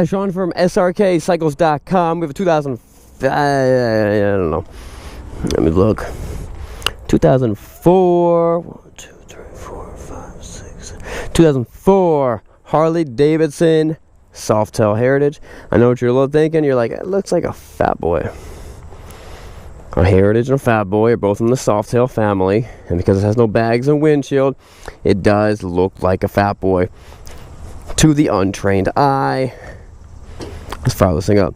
Sean from Srkcycles.com. We have a 2005, I don't know. Let me look. 2004. 1, 2, 3, 4, 5, 6. 2004 Harley Davidson Softail Heritage. I know what you're thinking. You're like, it looks like a Fat Boy. A Heritage and a Fat Boy are both in the Softail family, and because it has no bags and windshield, it does look like a Fat Boy to the untrained eye. Let's fire this thing up.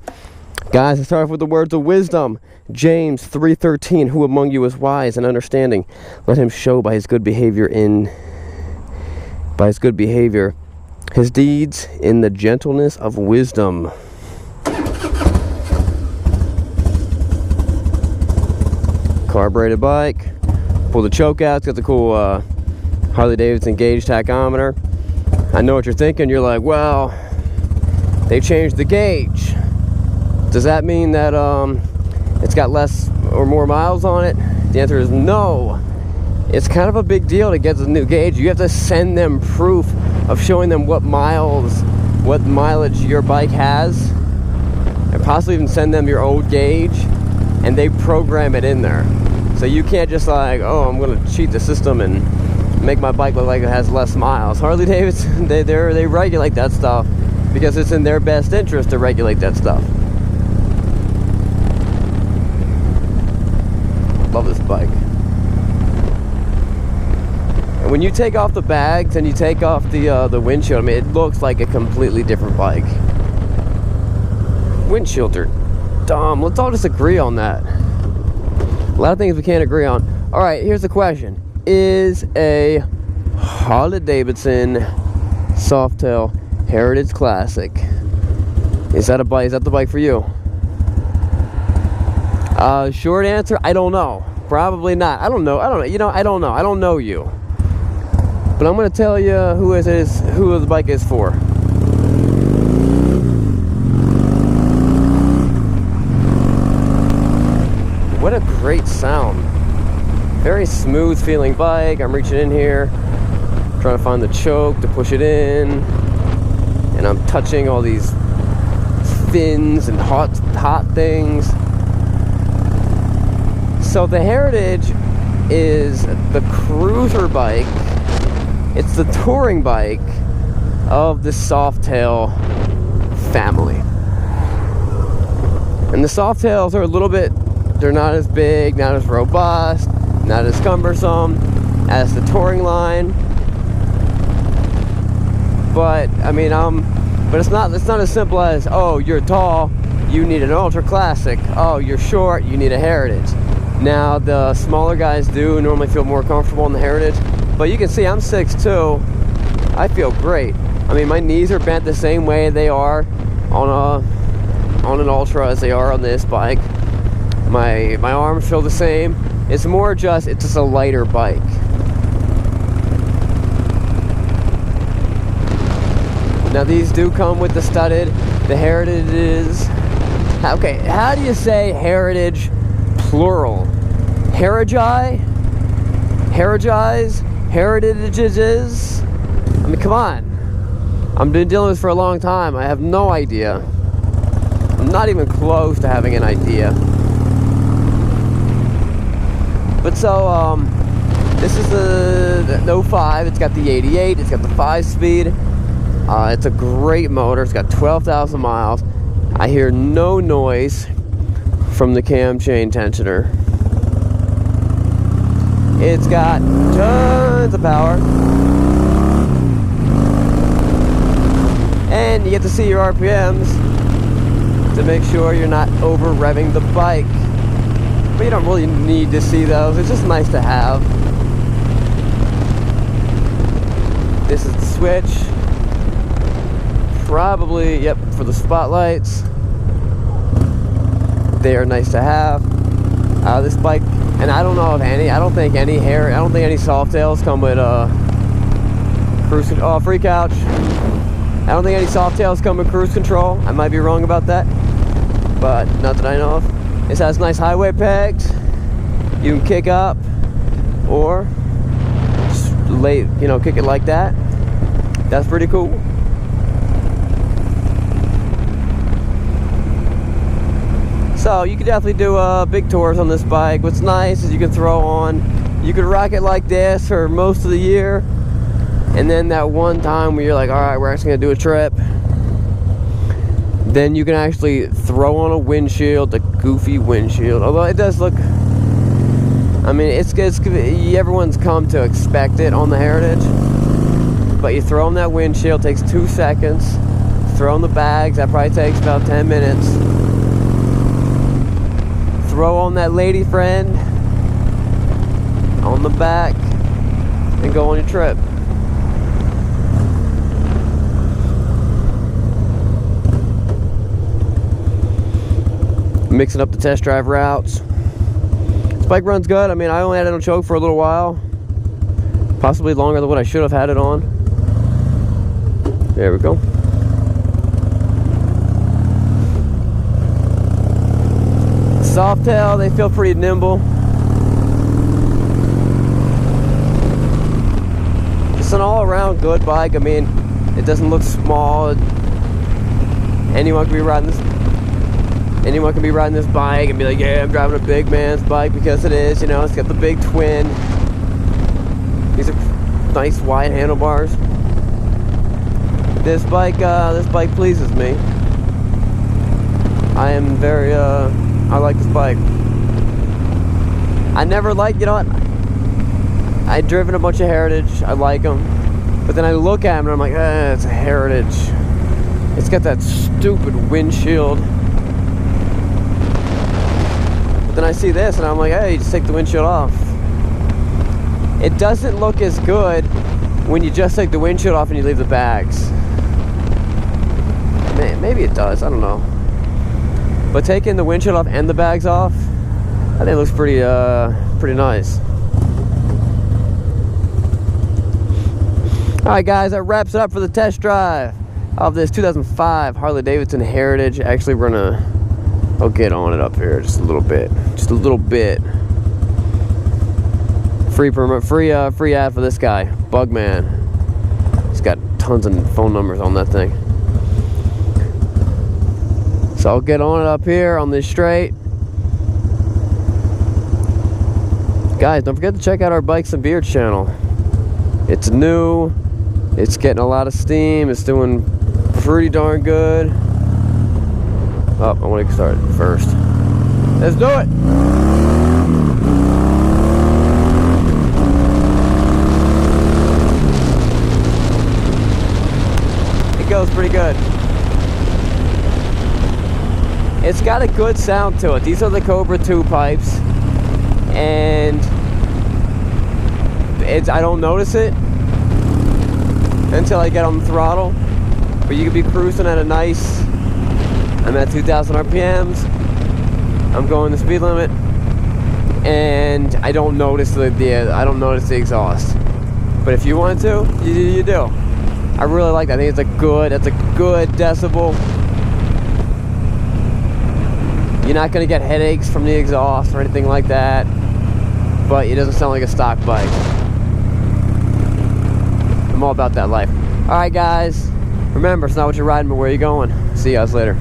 Guys, let's start off with the words of wisdom. James 3:13, who among you is wise and understanding? Let him show by his good behavior his deeds in the gentleness of wisdom. Carbureted bike. Pull the choke out. It's got the cool Harley Davidson gauge tachometer. I know what you're thinking. You're like, well, they changed the gauge. Does that mean that it's got less or more miles on it? The answer is no. It's kind of a big deal to get the new gauge. You have to send them proof of showing them what mileage your bike has, and possibly even send them your old gauge, and they program it in there. So you can't just like, oh, I'm gonna cheat the system and make my bike look like it has less miles. Harley Davidson, they regulate that stuff because it's in their best interest to regulate that stuff. Love this bike. And when you take off the bags and you take off the windshield, I mean, it looks like a completely different bike. Windshields are dumb. Let's all just agree on that. A lot of things we can't agree on. All right, here's the question: is a Harley Davidson Softail Heritage Classic, is that a bike? Is that the bike for you? Short answer, I don't know. Probably not. I don't know. You know, I don't know. I don't know you. But I'm going to tell you who the bike is for. What a great sound. Very smooth feeling bike. I'm reaching in here, trying to find the choke to push it in. And I'm touching all these fins and hot things. So the Heritage is the cruiser bike. It's the touring bike of the Softail family. And the Softails are a little bit, they're not as big, not as robust, not as cumbersome as the touring line. But I mean, but it's not as simple as, oh, you're tall, you need an ultra classic. Oh, you're short, you need a Heritage. Now, the smaller guys do normally feel more comfortable in the Heritage, but you can see I'm 6'2". I feel great. I mean, my knees are bent the same way they are on an Ultra as they are on this bike. My arms feel the same. It's just a lighter bike. Now, these do come with the studded. The Heritage is... Okay, how do you say Heritage plural? Heritage? Heritages? Heritages? I mean, come on. I've been dealing with this for a long time. I have no idea. I'm not even close to having an idea. But so, this is the 05. It's got the 88. It's got the 5-speed. It's a great motor. It's got 12,000 miles. I hear no noise from the cam chain tensioner. It's got tons of power. And you get to see your RPMs to make sure you're not over revving the bike. But you don't really need to see those. It's just nice to have. This is the switch. Probably, yep, for the spotlights. They are nice to have. This bike, and I don't know if any, I don't think any Softails come with free couch. I don't think any Softails come with cruise control. I might be wrong about that, but not that I know of. This has nice highway pegs. You can kick up or just kick it like that. That's pretty cool. So you could definitely do big tours on this bike. What's nice is you can throw on, you could rock it like this for most of the year, and then that one time where you're like, all right, we're actually gonna do a trip, then you can actually throw on a windshield, a goofy windshield. Although it does look, I mean, it's everyone's come to expect it on the Heritage. But you throw on that windshield, takes 2 seconds. Throw in the bags, that probably takes about 10 minutes. Throw on that lady friend on the back and go on your trip. Mixing up the test drive routes. This bike runs good. I mean, I only had it on choke for a little while, possibly longer than what I should have had it on. There we go. Softail, they feel pretty nimble. It's an all-around good bike. I mean, it doesn't look small. Anyone can be riding this. Anyone can be riding this bike and be like, yeah, I'm driving a big man's bike, because it is. You know, it's got the big twin. These are nice wide handlebars. This bike pleases me. I am very, I like this bike. I never liked, you know what? I'd driven a bunch of Heritage. I like them. But then I look at them and I'm like, it's a Heritage. It's got that stupid windshield. But then I see this and I'm like, hey, just take the windshield off. It doesn't look as good when you just take the windshield off and you leave the bags. Maybe it does, I don't know. But taking the windshield off and the bags off, I think it looks pretty nice. Alright guys, that wraps it up for the test drive of this 2005 Harley-Davidson Heritage. Actually, I'll get on it up here just a little bit. Just a little bit. Free ad for this guy, Bugman. He's got tons of phone numbers on that thing. So I'll get on it up here on this straight. Guys, don't forget to check out our Bikes and Beards channel. It's new. It's getting a lot of steam. It's doing pretty darn good. Oh, I want to start it first. Let's do it. It goes pretty good. It's got a good sound to it. These are the Cobra 2 pipes, and I don't notice it until I get on the throttle. But you could be cruising at a nice, I'm at 2,000 RPMs. I'm going the speed limit, and I don't notice the exhaust. But if you want to, you do. I really like that. I think that's a good decibel. You're not going to get headaches from the exhaust or anything like that, but it doesn't sound like a stock bike. I'm all about that life. Alright guys, remember, it's not what you're riding, but where you're going. See you guys later.